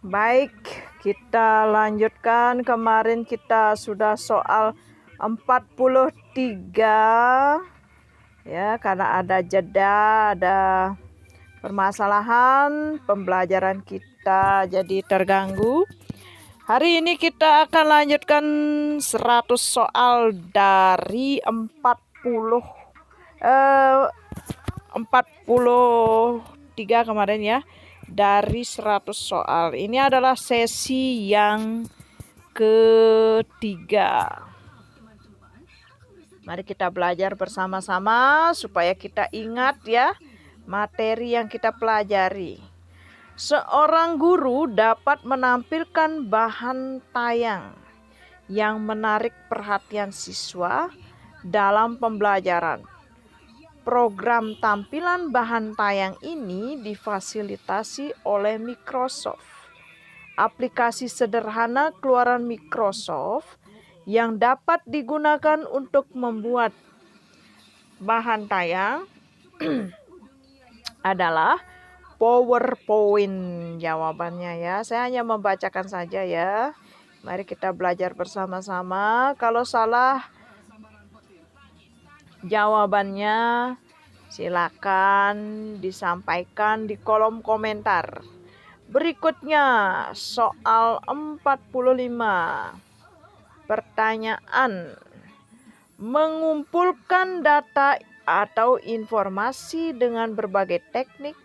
Baik, kita lanjutkan. Kemarin kita sudah soal 43 ya, karena ada jeda, ada permasalahan pembelajaran kita jadi terganggu. Hari ini kita akan lanjutkan 100 soal dari 43 kemarin ya, dari 100 soal. Ini adalah sesi yang ketiga. Mari kita belajar bersama-sama supaya kita ingat ya materi yang kita pelajari. Seorang guru dapat menampilkan bahan tayang yang menarik perhatian siswa dalam pembelajaran. Program tampilan bahan tayang ini difasilitasi oleh Microsoft. Aplikasi sederhana keluaran Microsoft yang dapat digunakan untuk membuat bahan tayang adalah PowerPoint. Jawabannya ya, saya hanya membacakan saja ya. Mari kita belajar bersama-sama. Kalau salah jawabannya silakan disampaikan di kolom komentar. Berikutnya soal 45. Pertanyaan: mengumpulkan data atau informasi dengan berbagai teknik,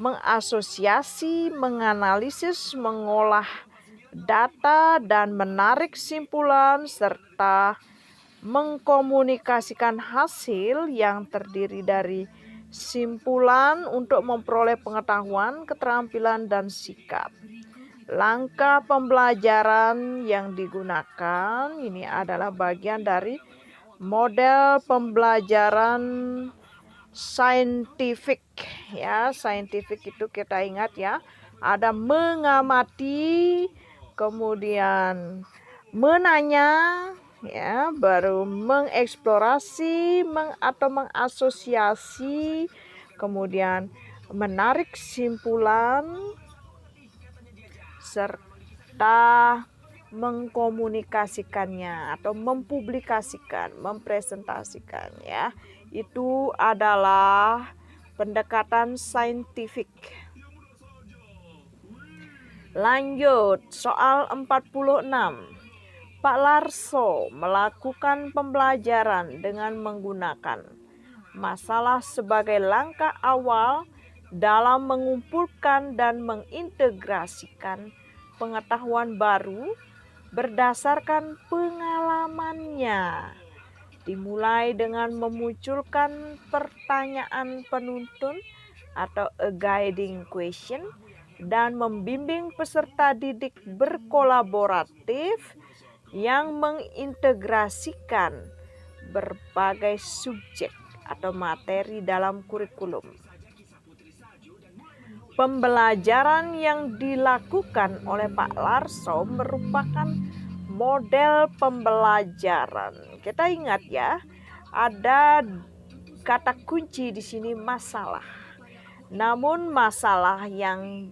mengasosiasi, menganalisis, mengolah data, dan menarik simpulan, serta mengkomunikasikan hasil yang terdiri dari simpulan untuk memperoleh pengetahuan, keterampilan, dan sikap. Langkah pembelajaran yang digunakan ini adalah bagian dari model pembelajaran saintifik ya. Saintifik itu kita ingat ya, ada mengamati, kemudian menanya ya, baru mengeksplorasi, atau mengasosiasi, kemudian menarik simpulan, serta mengkomunikasikannya atau mempublikasikan, mempresentasikan ya. Itu adalah pendekatan saintifik. Lanjut soal 46. Pak Larso melakukan pembelajaran dengan menggunakan masalah sebagai langkah awal dalam mengumpulkan dan mengintegrasikan pengetahuan baru berdasarkan pengalamannya. Dimulai dengan memunculkan pertanyaan penuntun atau a guiding question dan membimbing peserta didik berkolaboratif yang mengintegrasikan berbagai subjek atau materi dalam kurikulum. Pembelajaran yang dilakukan oleh Pak Larso merupakan model pembelajaran. Kita ingat ya, ada kata kunci di sini masalah. Namun masalah yang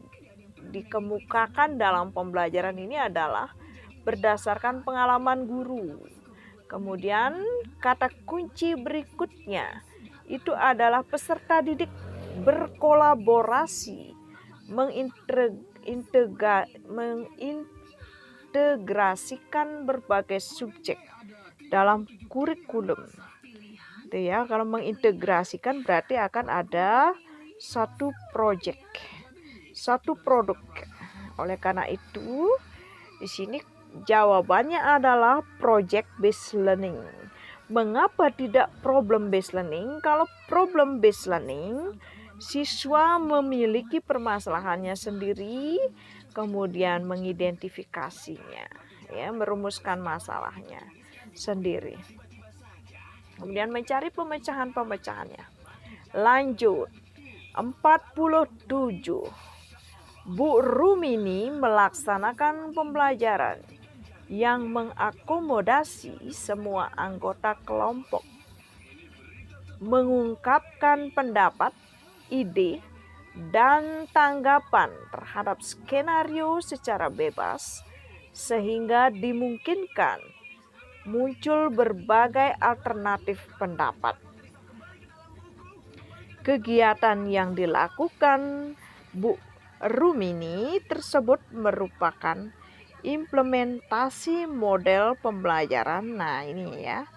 dikemukakan dalam pembelajaran ini adalah berdasarkan pengalaman guru. Kemudian kata kunci berikutnya itu adalah peserta didik berkolaborasi, mengintegrasikan berbagai subjek dalam kurikulum. Itu ya, kalau mengintegrasikan berarti akan ada satu proyek, satu produk. Oleh karena itu, di sini jawabannya adalah project based learning. Mengapa tidak problem based learning? Kalau problem based learning, siswa memiliki permasalahannya sendiri, kemudian mengidentifikasinya, ya, merumuskan masalahnya sendiri. Kemudian mencari pemecahan-pemecahannya. Lanjut, 47. Bu Rumini melaksanakan pembelajaran yang mengakomodasi semua anggota kelompok, mengungkapkan pendapat, ide, dan tanggapan terhadap skenario secara bebas sehingga dimungkinkan muncul berbagai alternatif pendapat. Kegiatan yang dilakukan Bu Rumini tersebut merupakan implementasi model pembelajaran. Nah, ini ya.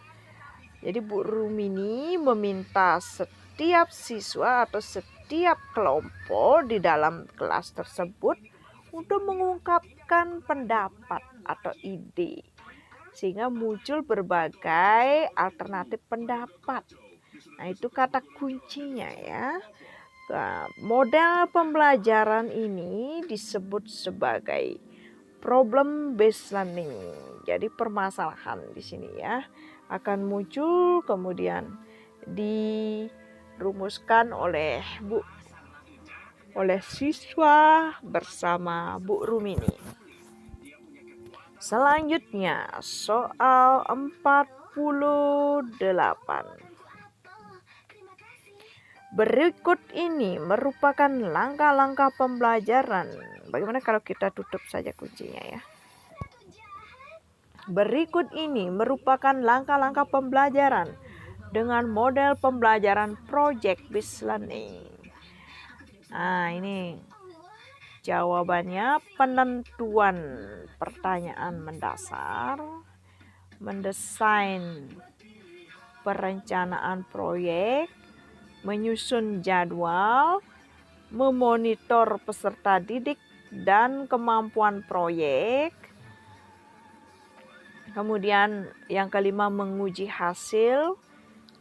Jadi Bu Rumini meminta setiap siswa atau setiap kelompok di dalam kelas tersebut untuk mengungkapkan pendapat atau ide sehingga muncul berbagai alternatif pendapat. Nah, itu kata kuncinya ya. Nah, model pembelajaran ini disebut sebagai problem based learning. Jadi permasalahan di sini ya akan muncul kemudian dirumuskan oleh siswa bersama Bu Rumini. Selanjutnya soal 48. Berikut ini merupakan langkah-langkah pembelajaran. Bagaimana kalau kita tutup saja kuncinya ya? Berikut ini merupakan langkah-langkah pembelajaran dengan model pembelajaran project based learning. Nah, ini jawabannya: penentuan pertanyaan mendasar, mendesain perencanaan proyek, menyusun jadwal, memonitor peserta didik dan kemampuan proyek. Kemudian yang kelima, menguji hasil.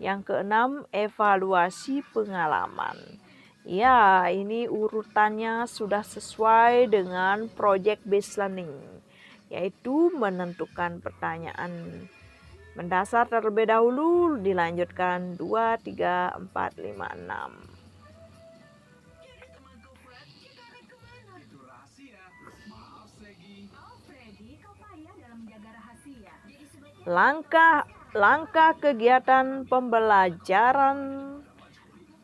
Yang keenam, evaluasi pengalaman. Ya, ini urutannya sudah sesuai dengan project based learning, yaitu menentukan pertanyaan mendasar terlebih dahulu, dilanjutkan 2, 3, 4, 5, 6. Langkah kegiatan pembelajaran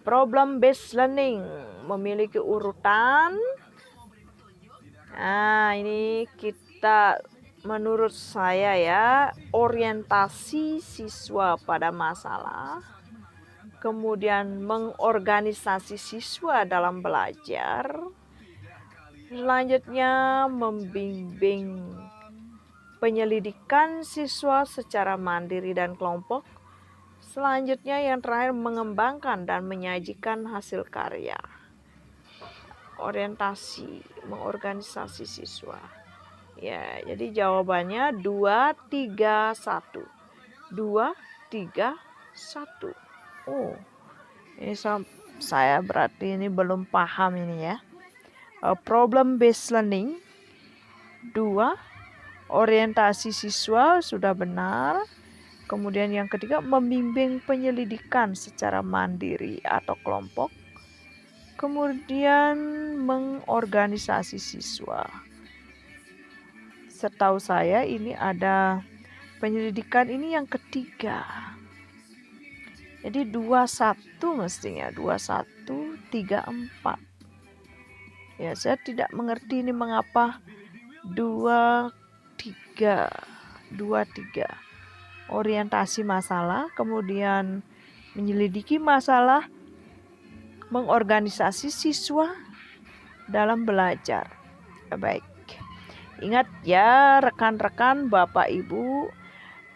problem based learning memiliki urutan. Nah, ini kita menurut saya ya, orientasi siswa pada masalah, kemudian mengorganisasi siswa dalam belajar, selanjutnya membimbing penyelidikan siswa secara mandiri dan kelompok, selanjutnya yang terakhir mengembangkan dan menyajikan hasil karya. Orientasi, mengorganisasi siswa. Ya, jadi jawabannya 2, 3, 1. 2, 3, 1. Oh, ini saya berarti ini belum paham ini ya. Problem based learning. 2, orientasi siswa sudah benar. Kemudian yang ketiga, membimbing penyelidikan secara mandiri atau kelompok. Kemudian mengorganisasi siswa. Setahu saya ini ada penyelidikan ini yang ketiga. Jadi 21 mestinya. 21, 3, 4. Ya, saya tidak mengerti ini mengapa 2, 3. Orientasi masalah, kemudian menyelidiki masalah, mengorganisasi siswa dalam belajar. Baik. Ingat ya rekan-rekan, Bapak Ibu,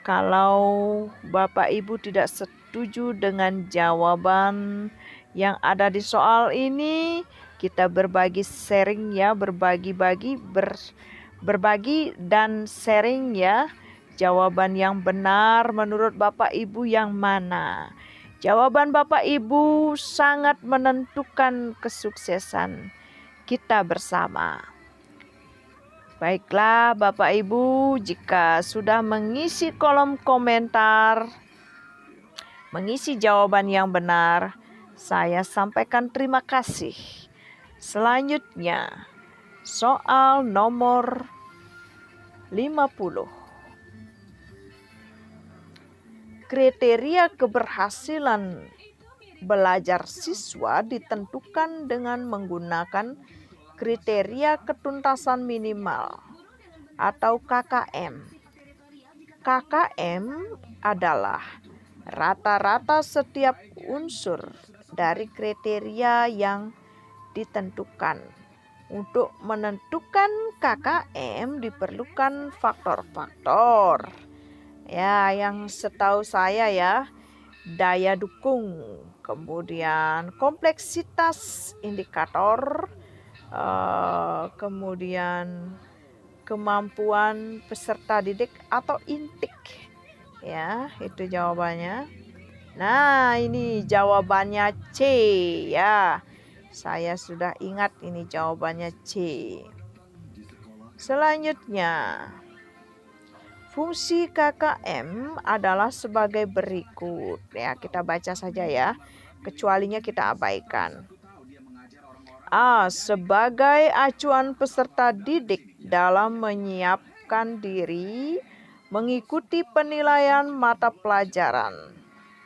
kalau Bapak Ibu tidak setuju dengan jawaban yang ada di soal ini, kita berbagi sharing ya, berbagi dan sharing ya. Jawaban yang benar menurut Bapak Ibu yang mana? Jawaban Bapak Ibu sangat menentukan kesuksesan kita bersama. Baiklah Bapak Ibu, jika sudah mengisi kolom komentar, mengisi jawaban yang benar, saya sampaikan terima kasih. Selanjutnya, soal nomor 50. Kriteria keberhasilan belajar siswa ditentukan dengan menggunakan kriteria ketuntasan minimal atau KKM. KKM adalah rata-rata setiap unsur dari kriteria yang ditentukan. Untuk menentukan KKM diperlukan faktor-faktor. Ya, yang setahu saya ya, daya dukung, kemudian kompleksitas indikator, kemudian kemampuan peserta didik atau intik. Ya, itu jawabannya. Nah, ini jawabannya C ya. Saya sudah ingat ini jawabannya C. Selanjutnya, fungsi KKM adalah sebagai berikut. Ya, kita baca saja ya. Kecualinya kita abaikan. A. Sebagai acuan peserta didik dalam menyiapkan diri mengikuti penilaian mata pelajaran.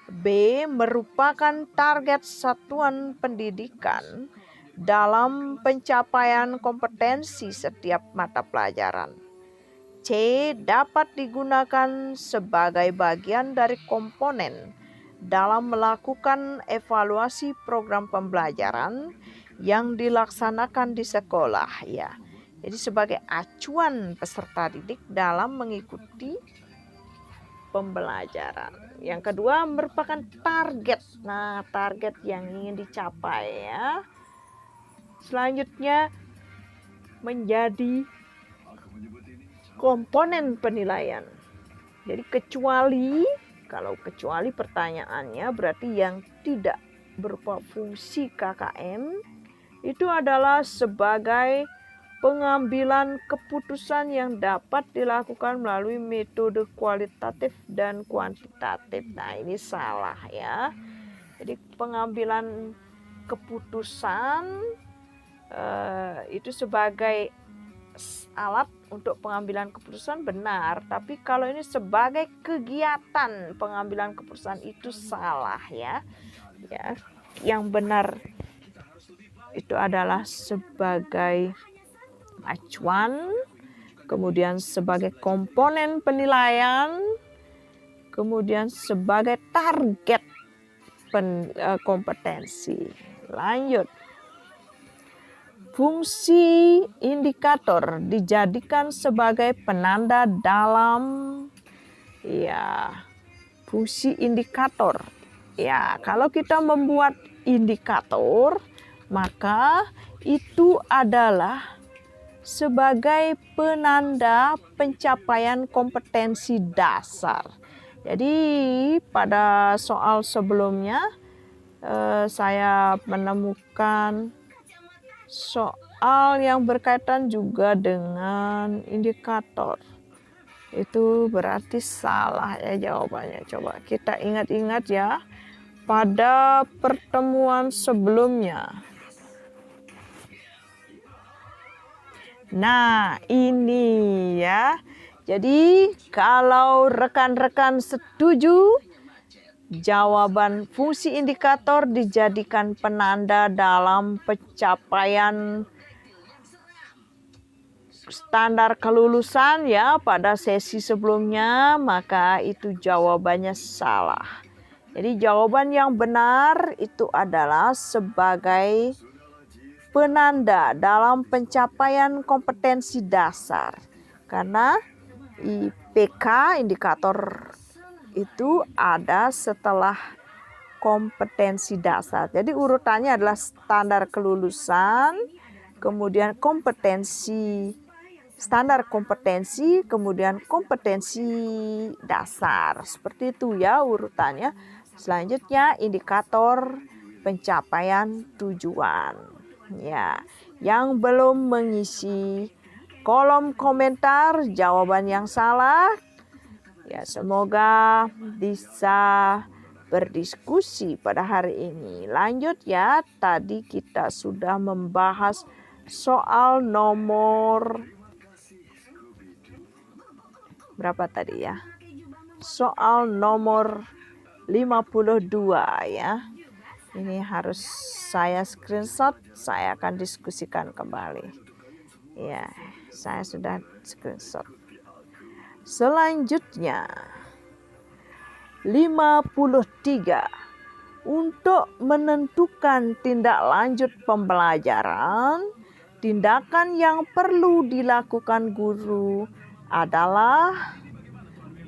B. Merupakan target satuan pendidikan dalam pencapaian kompetensi setiap mata pelajaran. C. Dapat digunakan sebagai bagian dari komponen dalam melakukan evaluasi program pembelajaran yang dilaksanakan di sekolah ya. Jadi sebagai acuan peserta didik dalam mengikuti pembelajaran. Yang kedua merupakan target. Nah, target yang ingin dicapai ya. Selanjutnya menjadi komponen penilaian. Jadi kalau kecuali pertanyaannya berarti yang tidak berupa fungsi KKM itu adalah sebagai pengambilan keputusan yang dapat dilakukan melalui metode kualitatif dan kuantitatif. Nah, ini salah ya. Jadi pengambilan keputusan itu sebagai alat untuk pengambilan keputusan benar, tapi kalau ini sebagai kegiatan pengambilan keputusan itu salah ya. Ya, yang benar itu adalah sebagai acuan, kemudian sebagai komponen penilaian, kemudian sebagai target kompetensi. Lanjut. Fungsi indikator dijadikan sebagai penanda dalam fungsi indikator. Ya, kalau kita membuat indikator, maka itu adalah sebagai penanda pencapaian kompetensi dasar. Jadi pada soal sebelumnya saya menemukan soal yang berkaitan juga dengan indikator. Itu berarti salah ya jawabannya. Coba kita ingat-ingat ya pada pertemuan sebelumnya. Nah, ini ya. Jadi kalau rekan-rekan setuju, jawaban fungsi indikator dijadikan penanda dalam pencapaian standar kelulusan ya pada sesi sebelumnya, maka itu jawabannya salah. Jadi jawaban yang benar itu adalah sebagai penanda dalam pencapaian kompetensi dasar. Karena IPK indikator itu ada setelah kompetensi dasar. Jadi urutannya adalah standar kelulusan, kemudian kompetensi, standar kompetensi, kemudian kompetensi dasar. Seperti itu ya urutannya. Selanjutnya indikator pencapaian tujuan. Ya, yang belum mengisi kolom komentar jawaban yang salah, ya semoga bisa berdiskusi pada hari ini. Lanjut ya, tadi kita sudah membahas soal nomor berapa tadi ya? Soal nomor 52 ya. Ini harus saya screenshot, saya akan diskusikan kembali. Ya, saya sudah screenshot. Selanjutnya 53. Untuk menentukan tindak lanjut pembelajaran, tindakan yang perlu dilakukan guru adalah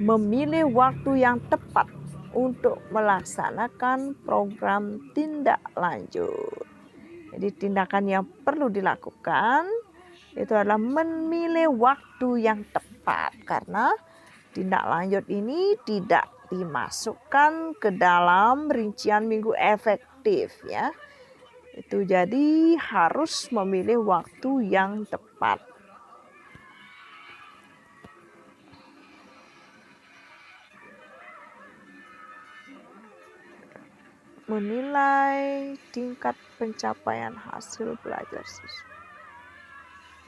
memilih waktu yang tepat untuk melaksanakan program tindak lanjut. Jadi tindakan yang perlu dilakukan itu adalah memilih waktu yang tepat, karena tindak lanjut ini tidak dimasukkan ke dalam rincian minggu efektif ya. Itu jadi harus memilih waktu yang tepat. Menilai tingkat pencapaian hasil belajar siswa.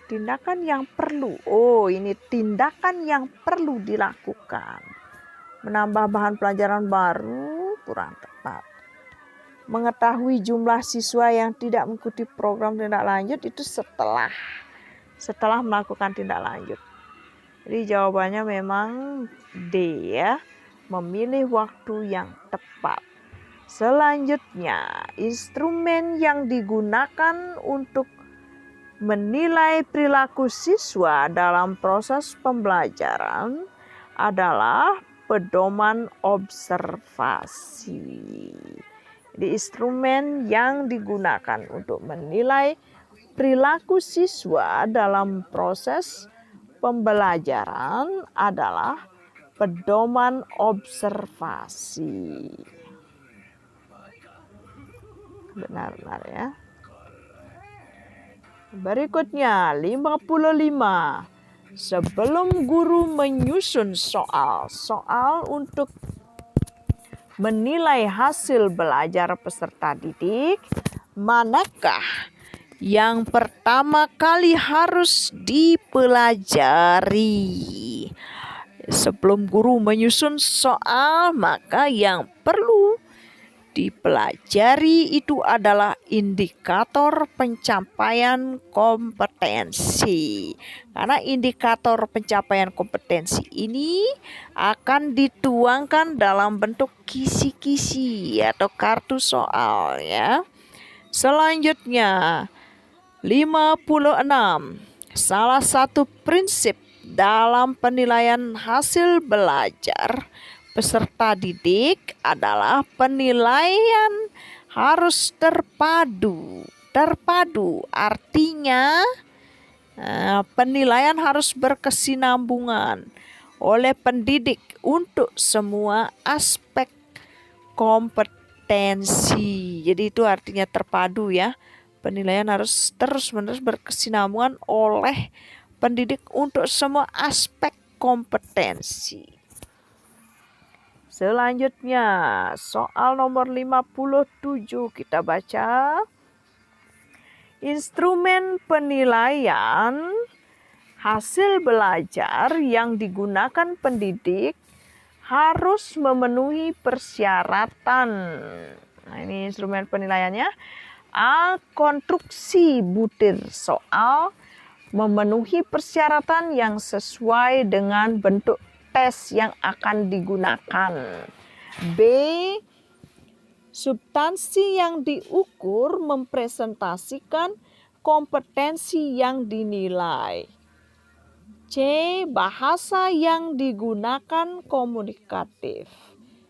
Tindakan yang perlu. Ini tindakan yang perlu dilakukan. Menambah bahan pelajaran baru kurang tepat. Mengetahui jumlah siswa yang tidak mengikuti program tindak lanjut itu setelah melakukan tindak lanjut. Jadi jawabannya memang D ya. Memilih waktu yang tepat. Selanjutnya, instrumen yang digunakan untuk menilai perilaku siswa dalam proses pembelajaran adalah pedoman observasi. Jadi instrumen yang digunakan untuk menilai perilaku siswa dalam proses pembelajaran adalah pedoman observasi. Benar-benar ya. Berikutnya 55. Sebelum guru menyusun soal untuk menilai hasil belajar peserta didik, manakah yang pertama kali harus dipelajari? Sebelum guru menyusun soal, maka yang perlu dipelajari itu adalah indikator pencapaian kompetensi. Karena indikator pencapaian kompetensi ini akan dituangkan dalam bentuk kisi-kisi atau kartu soal ya. Selanjutnya 56. Salah satu prinsip dalam penilaian hasil belajar peserta didik adalah penilaian harus terpadu. Terpadu artinya penilaian harus berkesinambungan oleh pendidik untuk semua aspek kompetensi. Jadi itu artinya terpadu ya. Penilaian harus terus-menerus berkesinambungan oleh pendidik untuk semua aspek kompetensi. Selanjutnya, soal nomor 57 kita baca. Instrumen penilaian hasil belajar yang digunakan pendidik harus memenuhi persyaratan. Nah, ini instrumen penilaiannya. A. Konstruksi butir soal memenuhi persyaratan yang sesuai dengan bentuk tes yang akan digunakan. B. Substansi yang diukur mempresentasikan kompetensi yang dinilai. C. Bahasa yang digunakan komunikatif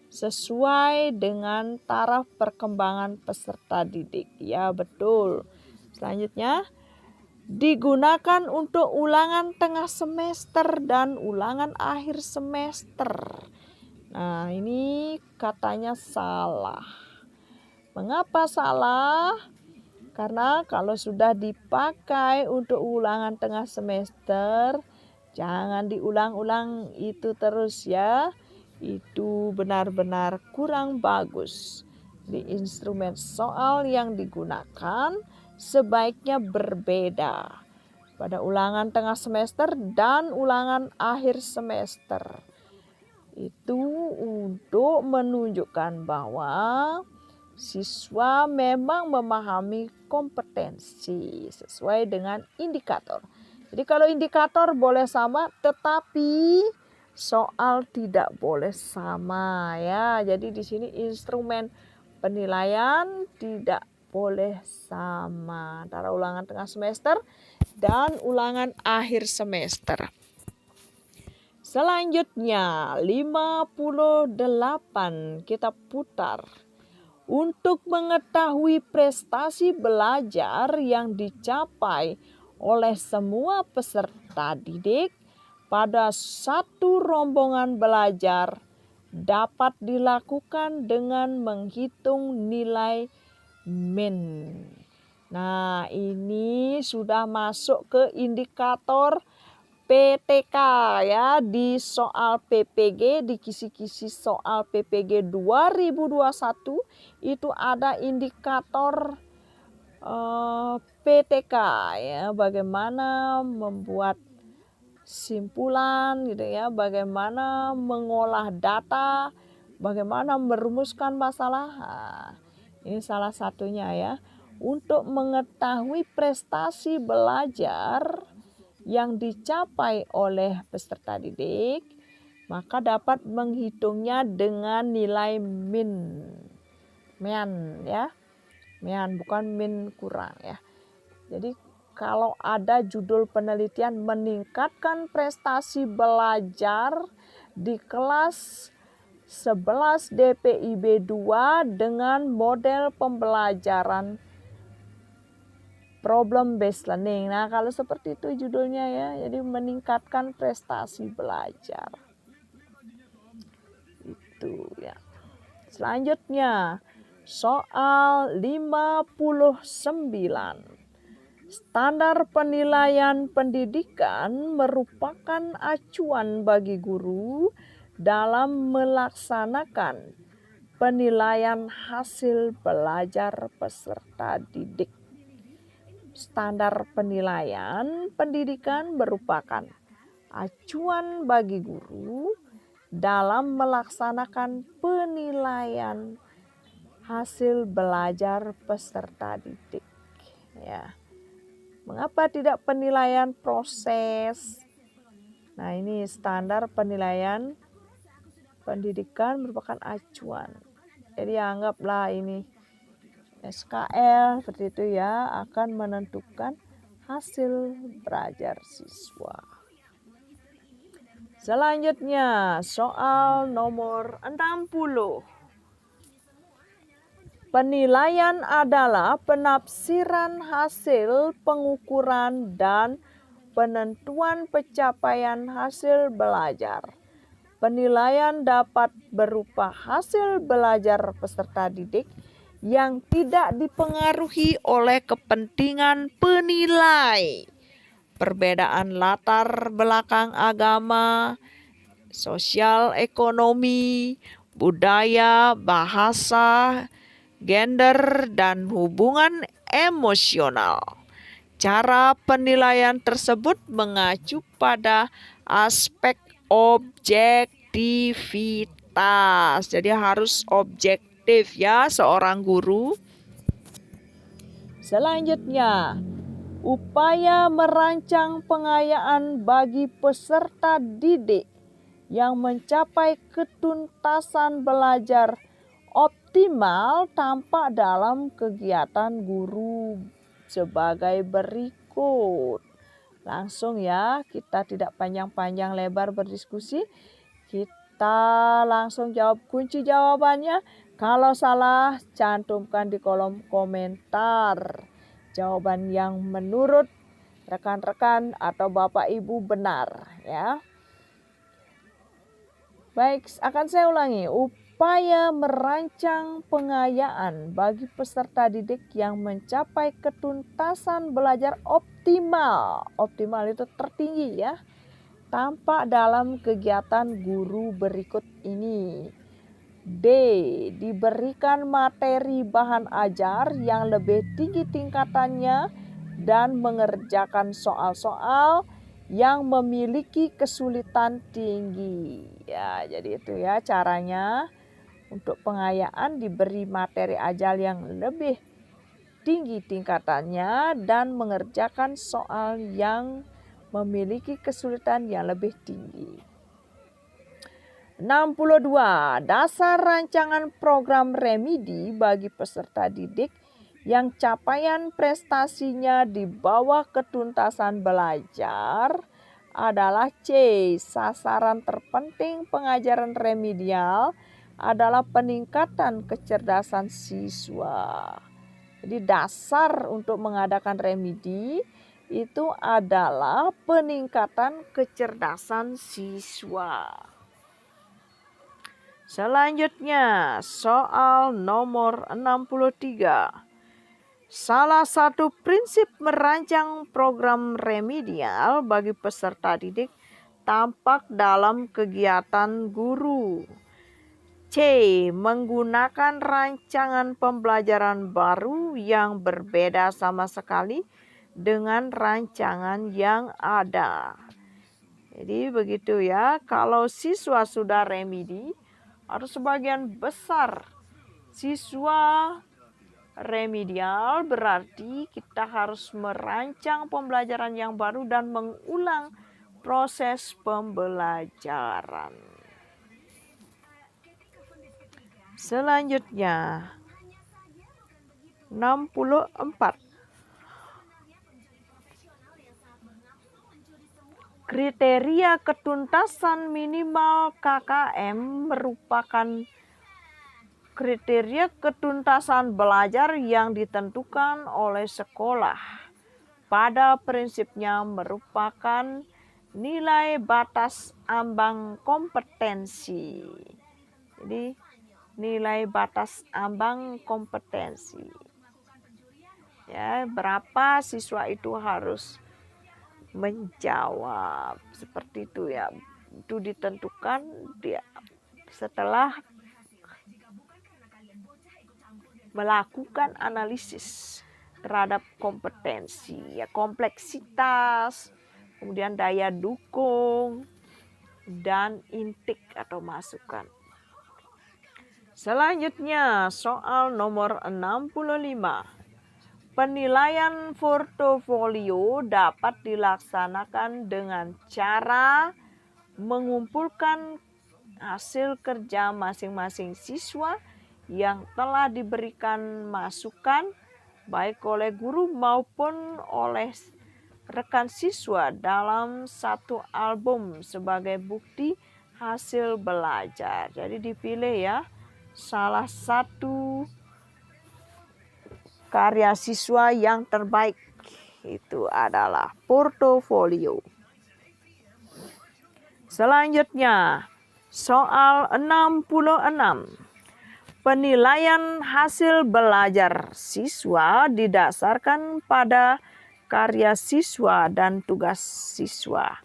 sesuai dengan taraf perkembangan peserta didik. Ya, betul. Selanjutnya, digunakan untuk ulangan tengah semester dan ulangan akhir semester. Nah, ini katanya salah. Mengapa salah? Karena kalau sudah dipakai untuk ulangan tengah semester, jangan diulang-ulang itu terus ya. Itu benar-benar kurang bagus. Di instrumen soal yang digunakan sebaiknya berbeda pada ulangan tengah semester dan ulangan akhir semester. Itu untuk menunjukkan bahwa Siswa memang memahami kompetensi sesuai dengan indikator. Jadi kalau indikator boleh sama, tetapi soal tidak boleh sama ya. Jadi di sini instrumen penilaian tidak boleh sama antara ulangan tengah semester dan ulangan akhir semester. Selanjutnya 58 kita putar. Untuk mengetahui prestasi belajar yang dicapai oleh semua peserta didik pada satu rombongan belajar dapat dilakukan dengan menghitung nilai min. Nah, ini sudah masuk ke indikator PTK ya, di soal PPG, di kisi-kisi soal PPG 2021 itu ada indikator PTK ya, bagaimana membuat simpulan gitu ya, bagaimana mengolah data, bagaimana merumuskan masalah. Nah, ini salah satunya ya. Untuk mengetahui prestasi belajar yang dicapai oleh peserta didik, maka dapat menghitungnya dengan nilai min. Mean ya. Mean bukan min kurang ya. Jadi kalau ada judul penelitian meningkatkan prestasi belajar di kelas 11 DPIB 2 dengan model pembelajaran problem based learning. Nah, kalau seperti itu judulnya ya. Jadi meningkatkan prestasi belajar. Itu ya. Selanjutnya soal 59. Standar penilaian pendidikan merupakan acuan bagi guru dalam melaksanakan penilaian hasil belajar peserta didik. Standar penilaian pendidikan merupakan acuan bagi guru dalam melaksanakan penilaian hasil belajar peserta didik. Ya. Mengapa tidak penilaian proses? Nah, ini standar penilaian pendidikan merupakan acuan. Jadi anggaplah ini SKL seperti itu ya, akan menentukan hasil belajar siswa. Selanjutnya soal nomor 60. Penilaian adalah penafsiran hasil pengukuran dan penentuan pencapaian hasil belajar. Penilaian dapat berupa hasil belajar peserta didik yang tidak dipengaruhi oleh kepentingan penilai, perbedaan latar belakang agama, sosial ekonomi, budaya, bahasa, gender, dan hubungan emosional. Cara penilaian tersebut mengacu pada aspek objektivitas. Jadi harus objektif ya seorang guru. Selanjutnya, upaya merancang pengayaan bagi peserta didik yang mencapai ketuntasan belajar optimal tampak dalam kegiatan guru sebagai berikut. Langsung ya, kita tidak panjang-panjang lebar berdiskusi. Kita langsung jawab kunci jawabannya. Kalau salah, cantumkan di kolom komentar jawaban yang menurut rekan-rekan atau Bapak Ibu benar ya. Baik, akan saya ulangi. Upaya merancang pengayaan bagi peserta didik yang mencapai ketuntasan belajar optimal. Optimal itu tertinggi ya. Tampak dalam kegiatan guru berikut ini. D. Diberikan materi bahan ajar yang lebih tinggi tingkatannya dan mengerjakan soal-soal yang memiliki kesulitan tinggi. Ya, jadi itu ya caranya Untuk pengayaan diberi materi ajar yang lebih tinggi tingkatannya dan mengerjakan soal yang memiliki kesulitan yang lebih tinggi. 62. Dasar rancangan program remedi bagi peserta didik yang capaian prestasinya di bawah ketuntasan belajar adalah C. Sasaran terpenting pengajaran remedial adalah peningkatan kecerdasan siswa. Jadi dasar untuk mengadakan remedi itu adalah peningkatan kecerdasan siswa. Selanjutnya, soal nomor 63. Salah satu prinsip merancang program remedial bagi peserta didik tampak dalam kegiatan guru. C. Menggunakan rancangan pembelajaran baru yang berbeda sama sekali dengan rancangan yang ada. Jadi begitu ya, kalau siswa sudah remedi, atau sebagian besar siswa remedial, berarti kita harus merancang pembelajaran yang baru dan mengulang proses pembelajaran. Selanjutnya, 64. Kriteria ketuntasan minimal KKM merupakan kriteria ketuntasan belajar yang ditentukan oleh sekolah. Pada prinsipnya merupakan nilai batas ambang kompetensi. Jadi nilai batas ambang kompetensi. Ya, berapa siswa itu harus menjawab seperti itu ya. Itu ditentukan dia setelah melakukan analisis terhadap kompetensi, ya, kompleksitas, kemudian daya dukung, dan intik atau masukan. Selanjutnya, soal nomor 65. Penilaian portofolio dapat dilaksanakan dengan cara mengumpulkan hasil kerja masing-masing siswa yang telah diberikan masukan baik oleh guru maupun oleh rekan siswa dalam satu album sebagai bukti hasil belajar. Jadi dipilih ya salah satu karya siswa yang terbaik, itu adalah portofolio. Selanjutnya, soal 66. Penilaian hasil belajar siswa didasarkan pada karya siswa dan tugas siswa,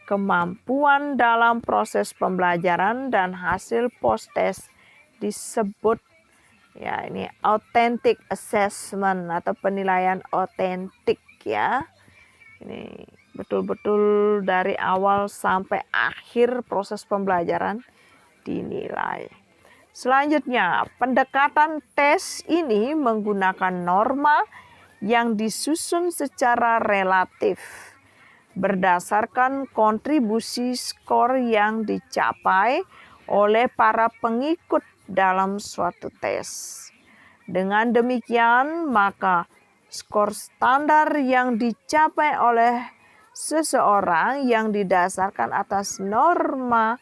kemampuan dalam proses pembelajaran dan hasil post-test disebut ya ini authentic assessment atau penilaian otentik ya. Ini betul-betul dari awal sampai akhir proses pembelajaran dinilai. Selanjutnya, pendekatan tes ini menggunakan norma yang disusun secara relatif berdasarkan kontribusi skor yang dicapai oleh para pengikut dalam suatu tes. Dengan demikian, maka skor standar yang dicapai oleh seseorang yang didasarkan atas norma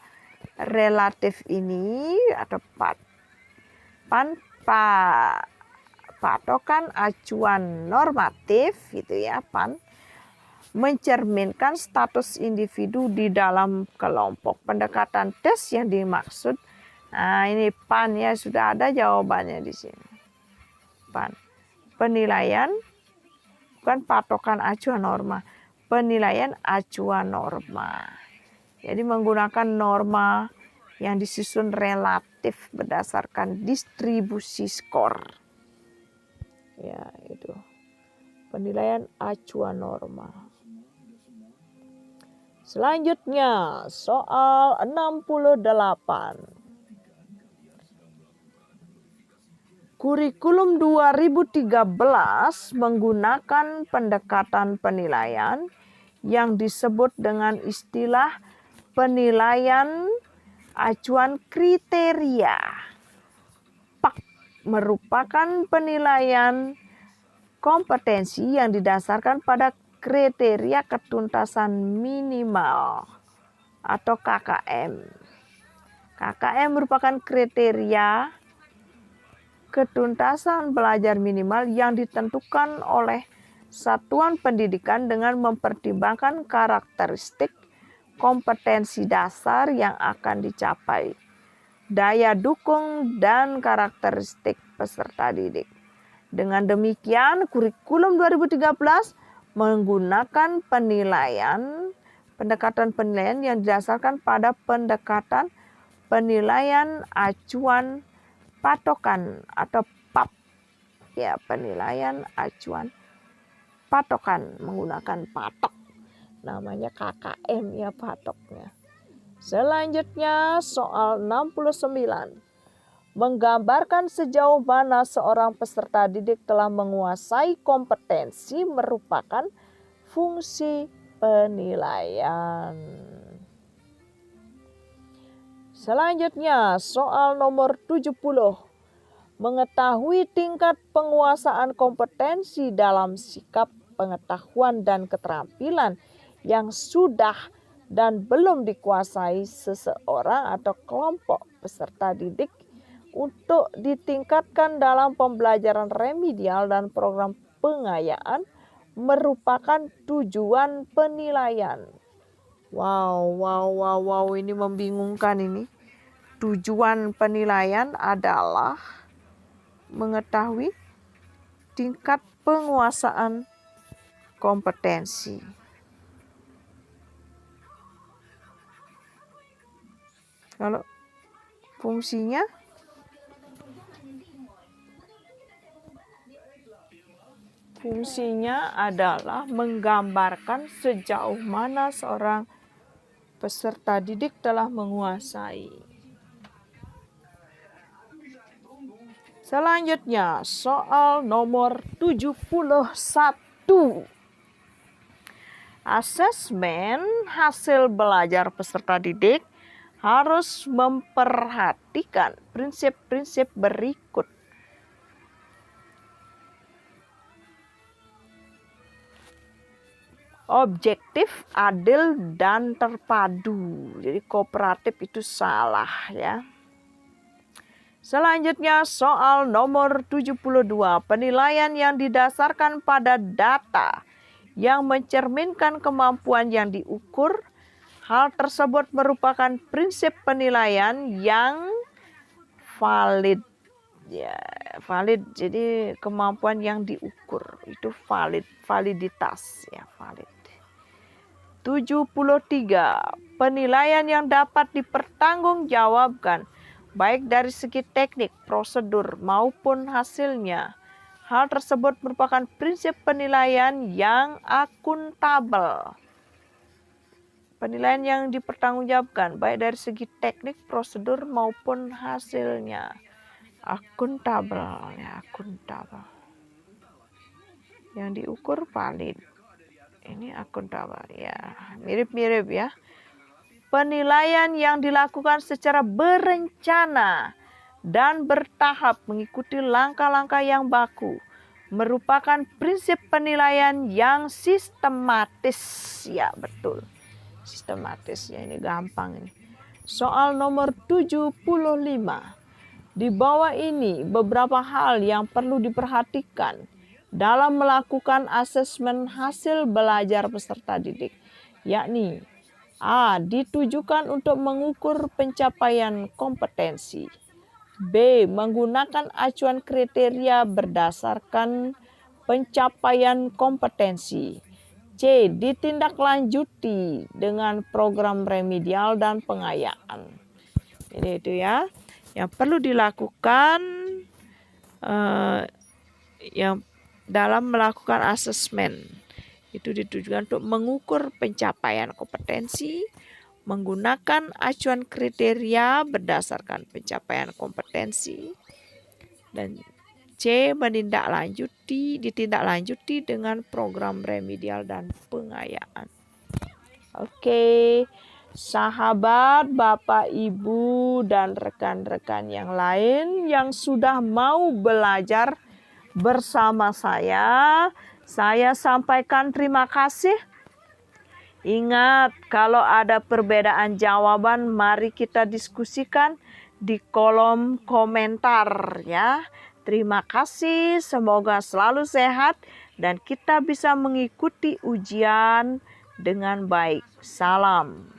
relatif ini atau patokan acuan normatif gitu ya, mencerminkan status individu di dalam kelompok. Pendekatan tes yang dimaksud, nah ini PAN ya, sudah ada jawabannya di sini. PAN, penilaian bukan patokan acuan norma, penilaian acuan norma. Jadi menggunakan norma yang disusun relatif berdasarkan distribusi skor. Ya, itu. Penilaian acuan norma. Selanjutnya, soal 68. Kurikulum 2013 menggunakan pendekatan penilaian yang disebut dengan istilah penilaian acuan kriteria. PAK merupakan penilaian kompetensi yang didasarkan pada kriteria ketuntasan minimal atau KKM. KKM merupakan kriteria ketuntasan belajar minimal yang ditentukan oleh satuan pendidikan dengan mempertimbangkan karakteristik kompetensi dasar yang akan dicapai, daya dukung, dan karakteristik peserta didik. Dengan demikian, kurikulum 2013 menggunakan pendekatan penilaian yang didasarkan pada pendekatan penilaian acuan patokan atau PAP. Ya, penilaian acuan patokan menggunakan patok. Namanya KKM ya patoknya. Selanjutnya soal 69. Menggambarkan sejauh mana seorang peserta didik telah menguasai kompetensi merupakan fungsi penilaian. Selanjutnya soal nomor 70. Mengetahui tingkat penguasaan kompetensi dalam sikap, pengetahuan, dan keterampilan yang sudah dan belum dikuasai seseorang atau kelompok peserta didik untuk ditingkatkan dalam pembelajaran remedial dan program pengayaan merupakan tujuan penilaian. Wow, ini membingungkan ini. Tujuan penilaian adalah mengetahui tingkat penguasaan kompetensi. Kalau fungsinya adalah menggambarkan sejauh mana seorang peserta didik telah menguasai. Selanjutnya soal nomor 71. Asesmen hasil belajar peserta didik harus memperhatikan prinsip-prinsip berikut. Objektif, adil, dan terpadu. Jadi kooperatif itu salah ya. Selanjutnya soal nomor 72. Penilaian yang didasarkan pada data yang mencerminkan kemampuan yang diukur. Hal tersebut merupakan prinsip penilaian yang valid. Ya, valid. Jadi kemampuan yang diukur itu valid, validitas ya, valid. 73. Penilaian yang dapat dipertanggungjawabkan baik dari segi teknik, prosedur maupun hasilnya. Hal tersebut merupakan prinsip penilaian yang akuntabel. Penilaian yang dipertanggungjawabkan baik dari segi teknik, prosedur maupun hasilnya. Akuntabel ya, akuntabel. Yang diukur valid. Ini akuntabel ya, mirip-mirip ya. Penilaian yang dilakukan secara berencana dan bertahap mengikuti langkah-langkah yang baku merupakan prinsip penilaian yang sistematis. Ya, betul. Sistematis ya, ini gampang ini. Soal nomor 75. Di bawah ini beberapa hal yang perlu diperhatikan dalam melakukan asesmen hasil belajar peserta didik, yakni A. Ditujukan untuk mengukur pencapaian kompetensi. B. Menggunakan acuan kriteria berdasarkan pencapaian kompetensi. C. Ditindaklanjuti dengan program remedial dan pengayaan. Ini itu ya yang perlu dilakukan yang dalam melakukan asesmen. Itu ditujukan untuk mengukur pencapaian kompetensi, menggunakan acuan kriteria berdasarkan pencapaian kompetensi, dan C. Ditindaklanjuti dengan program remedial dan pengayaan. Oke, sahabat, Bapak, Ibu, dan rekan-rekan yang lain yang sudah mau belajar bersama saya sampaikan terima kasih. Ingat, kalau ada perbedaan jawaban, mari kita diskusikan di kolom komentar ya. Terima kasih, semoga selalu sehat dan kita bisa mengikuti ujian dengan baik. Salam.